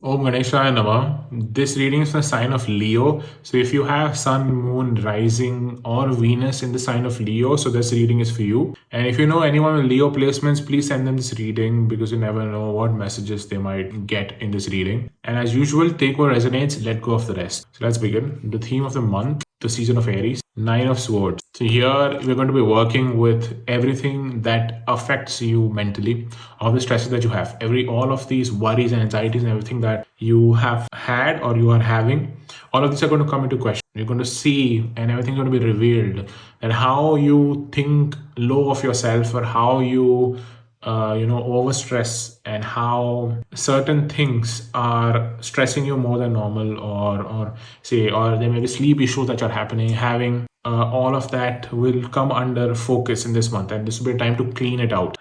Om Ganeshaya Nama. This reading is the sign of Leo. So if you have Sun, Moon, Rising, or Venus in the sign of Leo, so this reading is for you. And if you know anyone with Leo placements, please send them this reading because you never know what messages they might get in this reading. And as usual, take what resonates, let go of the rest. So let's begin. The theme of the month, the season of Aries, Nine of Swords. So here we're going to be working with everything that affects you mentally, all the stresses that you have, all of these worries and anxieties and everything that you have had or you are having. All of these are going to come into question. You're going to see, and everything's going to be revealed, that how you think low of yourself or how you overstress and how certain things are stressing you more than normal, or there may be sleep issues that are having. All of that will come under focus in this month, and this will be a time to clean it out.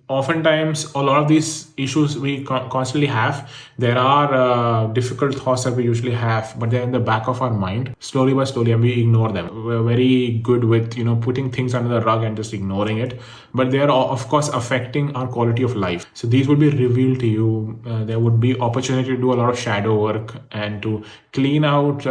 Oftentimes, a lot of these issues we constantly have. There are difficult thoughts that we usually have, but they're in the back of our mind, slowly by slowly, and we ignore them. We're very good with putting things under the rug and just ignoring it, but they are of course affecting our quality of life. So these will be revealed to you. There would be opportunity to do a lot of shadow work and to clean out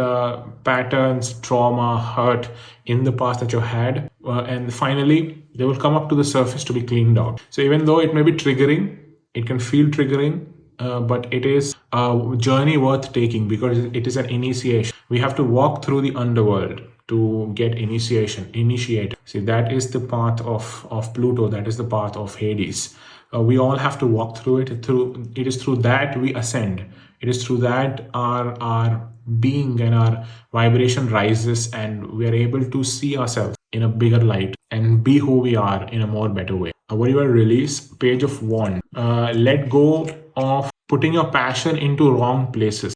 patterns, trauma, hurt in the past that you had, and finally they will come up to the surface to be cleaned out. So even though it may be triggering, it can feel triggering, but it is a journey worth taking because it is an initiation. We have to walk through the underworld to get initiate. See, that is the path of Pluto, that is the path of Hades. We all have to walk through it. It is through that we ascend. It is through that our being and our vibration rises, and we are able to see ourselves in a bigger light and be who we are in a more better way. What do you want to release? Page of Wand. Let go of putting your passion into wrong places.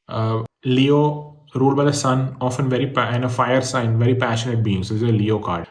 Leo, ruled by the sun, often and a fire sign, very passionate beings. This is a Leo card.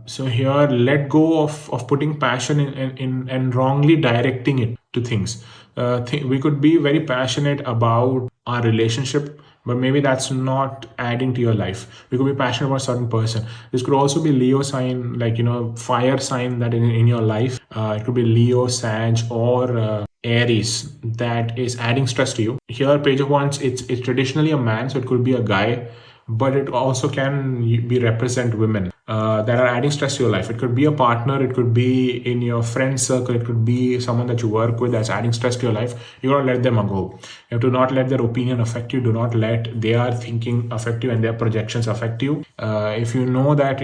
So here, let go of putting passion in and wrongly directing it to things. We could be very passionate about our relationship, but maybe that's not adding to your life. We could be passionate about a certain person. This could also be Leo sign, fire sign that in your life. It could be Leo, Sag, or Aries that is adding stress to you. Here, Page of Wands, it's traditionally a man, so it could be a guy, but it also can be represent women that are adding stress to your life. It could be a partner, it could be in your friend circle, it could be someone that you work with that's adding stress to your life. You gotta let them go. You have to not let their opinion affect you. Do not let their thinking affect you and their projections affect you. If you know that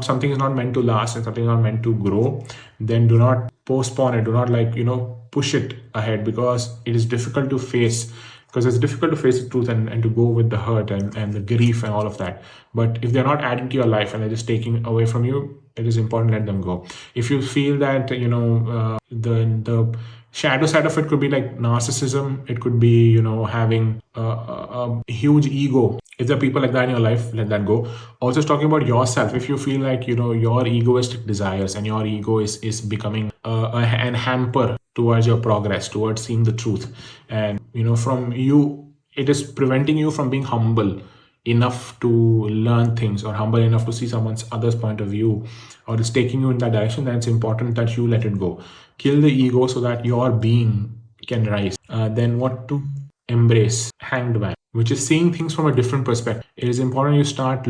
something is not meant to last and something is not meant to grow, then do not postpone it. Do not push it ahead, because it is difficult to face. Because it's difficult to face the truth and to go with the hurt and the grief and all of that. But if they're not adding to your life and they're just taking away from you, it is important to let them go. If you feel that, the shadow side of it could be like narcissism, it could be, having a huge ego. If there are people like that in your life, let that go. Also, just talking about yourself, if you feel like, your egoistic desires and your ego is becoming an hamper towards your progress, towards seeing the truth, and from you, it is preventing you from being humble enough to learn things, or humble enough to see someone's other's point of view, or it's taking you in that direction, then it's important that you let it go. Kill the ego so that your being can rise. Then what to embrace? Hanged Man, which is seeing things from a different perspective. It is important you start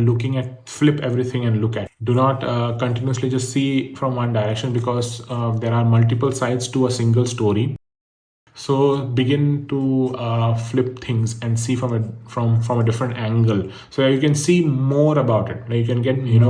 flip everything and look at. Do not continuously just see from one direction, because there are multiple sides to a single story. So begin to flip things and see from a different angle, so you can see more about it. You can get an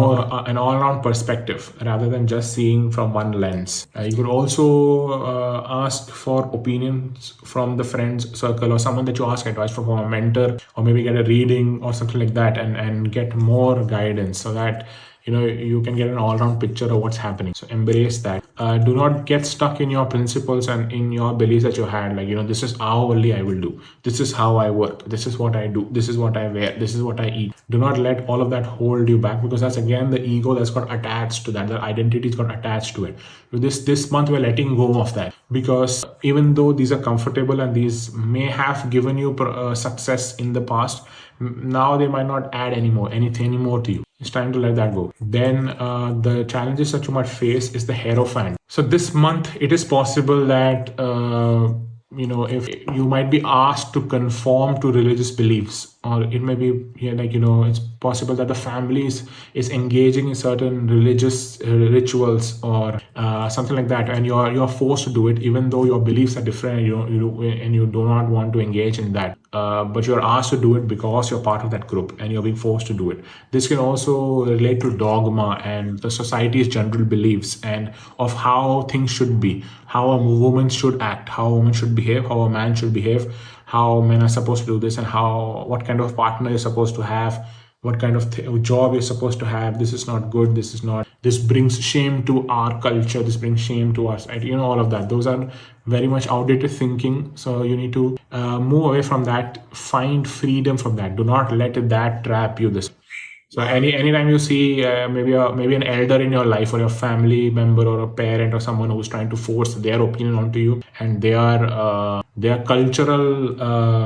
all-around perspective rather than just seeing from one lens. You could also ask for opinions from the friends circle, or someone that you ask advice from a mentor, or maybe get a reading or something like that, and get more guidance, so that you can get an all-round picture of what's happening. So embrace that. Do not get stuck in your principles and in your beliefs that you had, this is how only I will do, this is how I work, this is what I do, this is what I wear, this is what I eat. Do not let all of that hold you back, because that's again the ego that's got attached to that. The identity's got attached to it. This month we're letting go of that, because even though these are comfortable and these may have given you success in the past, now they might not add anything anymore to you. It's time to let that go. Then the challenges that you might face is the Hierophant. So this month, it is possible that if you might be asked to conform to religious beliefs, or it may be, it's possible that the family is engaging in certain religious rituals or something like that, and you're forced to do it even though your beliefs are different, and you do not want to engage in that, but you're asked to do it because you're part of that group and you're being forced to do it. This can also relate to dogma and the society's general beliefs and of how things should be, how a woman should act, how a woman should behave, how a man should behave, how men are supposed to do this, and what kind of partner you're supposed to have, what kind of job you're supposed to have. This is not good, this brings shame to our culture, this brings shame to us, all of that. Those are very much outdated thinking, so you need to move away from that, find freedom from that. Do not let that trap you. So anytime you see maybe an elder in your life, or your family member, or a parent, or someone who's trying to force their opinion onto you, and their cultural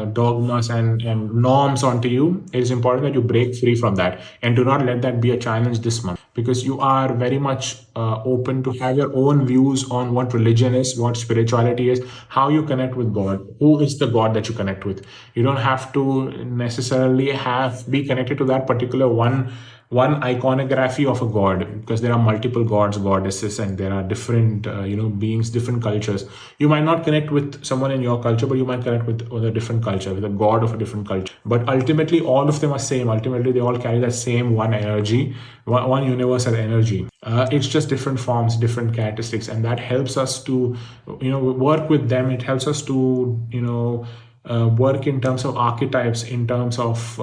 dogmas and norms onto you, it is important that you break free from that, and do not let that be a challenge this month, because you are very much open to have your own views on what religion is, what spirituality is, how you connect with God, who is the God that you connect with. You don't have to necessarily be connected to that particular one iconography of a god, because there are multiple gods, goddesses, and there are different beings, different cultures. You might not connect with someone in your culture, but you might connect with a different culture, with a god of a different culture. But ultimately all of them are same. Ultimately they all carry that same one energy, one universal energy. It's just different forms, different characteristics, and that helps us to work with them. It helps us to work in terms of archetypes, in terms of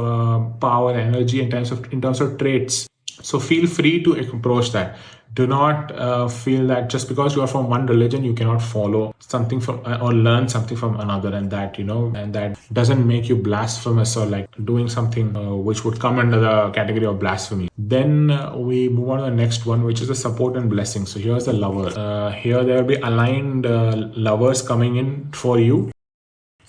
power, energy, in terms of traits. So feel free to approach that. Do not feel that just because you are from one religion you cannot follow something from or learn something from another, and that doesn't make you blasphemous, or like doing something which would come under the category of blasphemy. Then we move on to the next one, which is the support and blessing. So here's the lover. Here there will be aligned lovers coming in for you,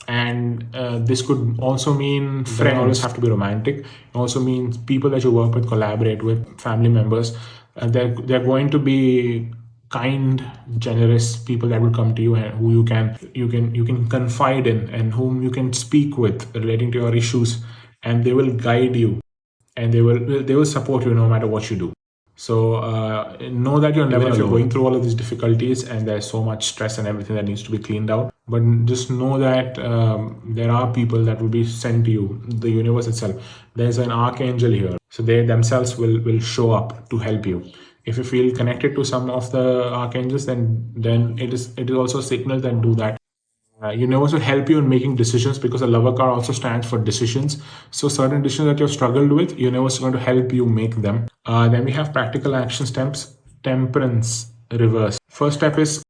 and this could also mean friends. Always have to be romantic. It also means people that you work with, collaborate with, family members. They're going to be kind, generous people that will come to you, and who you can confide in, and whom you can speak with relating to your issues, and they will guide you, and they will support you no matter what you do. So know that you're never alone. You're going through all of these difficulties, and there's so much stress and everything that needs to be cleaned out. But just know that there are people that will be sent to you, the universe itself. There's an archangel here, so they themselves will show up to help you. If you feel connected to some of the archangels, then it is also a signal that do that. Universe will help you in making decisions, because the lover card also stands for decisions. So certain decisions that you've struggled with, universe is going to help you make them. Then we have practical action steps. Temperance reverse. First step is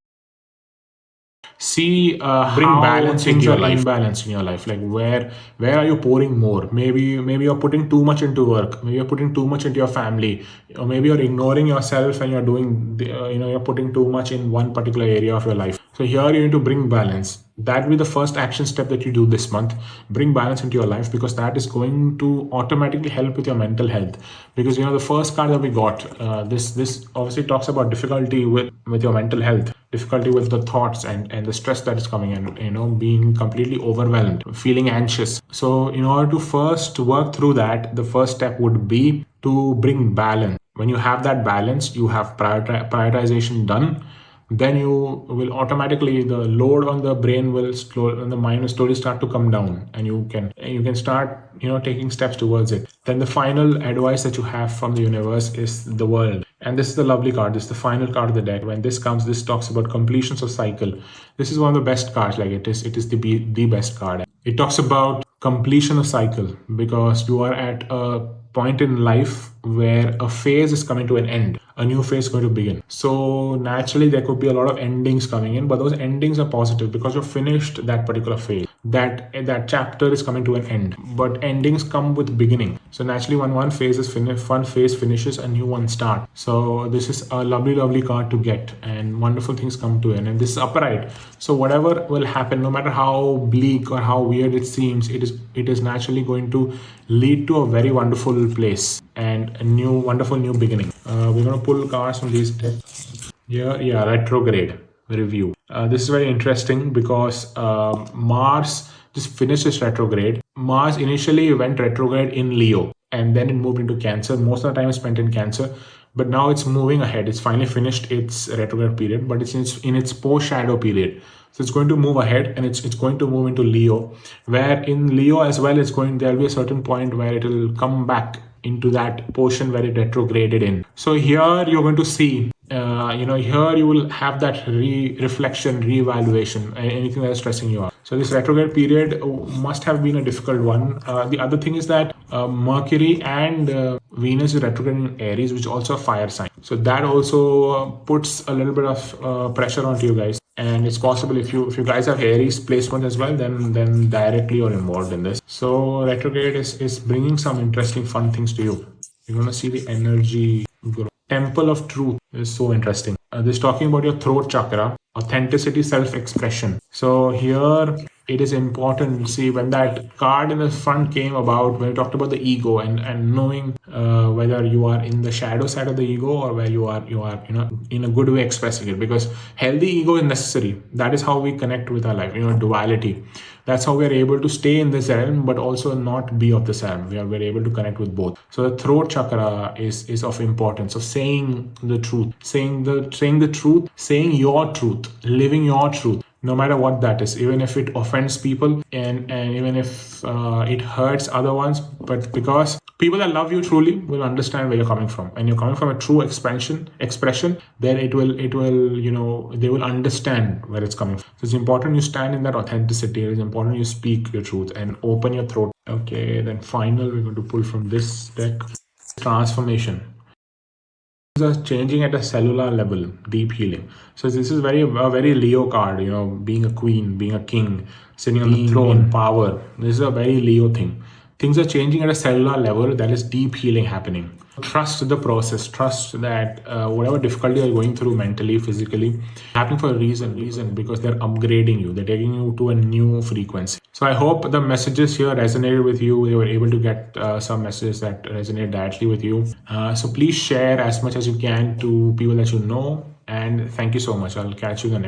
see bring balance into your life. Imbalance in your life, like where are you pouring more? Maybe you're putting too much into work, maybe you're putting too much into your family, or maybe you're ignoring yourself and you're doing you're putting too much in one particular area of your life. So here you need to bring balance. That will be the first action step that you do this month. Bring balance into your life, because that is going to automatically help with your mental health. Because the first card that we got, this obviously talks about difficulty with your mental health, difficulty with the thoughts and the stress that is coming in, being completely overwhelmed, feeling anxious. So in order to first work through that, the first step would be to bring balance. When you have that balance, you have prioritization done, then you will automatically, the load on the brain and the mind will slowly start to come down, and you can start taking steps towards it. Then the final advice that you have from the universe is the World, and this is the lovely card. This is the final card of the deck. When this comes, this talks about completions of cycle. This is one of the best cards. Like it is the best card. It talks about completion of cycle, because you are at a point in life where a phase is coming to an end, a new phase is going to begin. So naturally there could be a lot of endings coming in, but those endings are positive because you've finished that particular phase. That chapter is coming to an end, but endings come with beginning. So naturally when one phase finishes, a new one starts. So this is a lovely card to get, and wonderful things come to an end. This is upright, so whatever will happen, no matter how bleak or how weird it seems, it is naturally going to lead to a very wonderful place and a wonderful new beginning. We're going to pull cards from these decks. Yeah, retrograde review. This is very interesting because Mars just finished its retrograde. Mars initially went retrograde in Leo and then it moved into Cancer. Most of the time is spent in Cancer, but now it's moving ahead. It's finally finished its retrograde period, but it's in its post shadow period. So it's going to move ahead and it's going to move into Leo, where in Leo as well, there'll be a certain point where it will come back into that portion where it retrograded in. So here you're going to see, here you will have that reflection, re-evaluation, anything that is stressing you out. So this retrograde period must have been a difficult one. The other thing is that Mercury and Venus is retrograde in Aries, which is also a fire sign. So that also puts a little bit of pressure onto you guys. And it's possible if you guys have Aries placement as well, then directly you're involved in this. So retrograde is bringing some interesting, fun things to you. You're gonna see the energy grow. Temple of Truth is so interesting. This is talking about your throat chakra, authenticity, self-expression. So here it is important. See, when that card in the front came about, when we talked about the ego and knowing whether you are in the shadow side of the ego or where you are in a good way expressing it, because healthy ego is necessary. That is how we connect with our life, duality. That's how we are able to stay in this realm but also not be of this realm. We're able to connect with both. So the throat chakra is of importance, of saying the truth, saying the truth, saying your truth, living your truth, no matter what that is, even if it offends people and even if it hurts other ones. But because people that love you truly will understand where you're coming from, and you're coming from a true expression, then it will they will understand where it's coming from. So it's important you stand in that authenticity. It is important you speak your truth and open your throat. Okay, then final, we're going to pull from this deck. Transformation. Are changing at a cellular level, deep healing. So this is a very Leo card, being a queen, being a king, sitting on the throne, power. This is a very Leo thing. Things are changing at a cellular level. That is deep healing happening. Trust the process. Trust that whatever difficulty you're going through mentally, physically, happening for a reason, because they're upgrading you. They're taking you to a new frequency. So I hope the messages here resonated with you. You were able to get some messages that resonate directly with you. So please share as much as you can to people that you know. And thank you so much. I'll catch you in the next.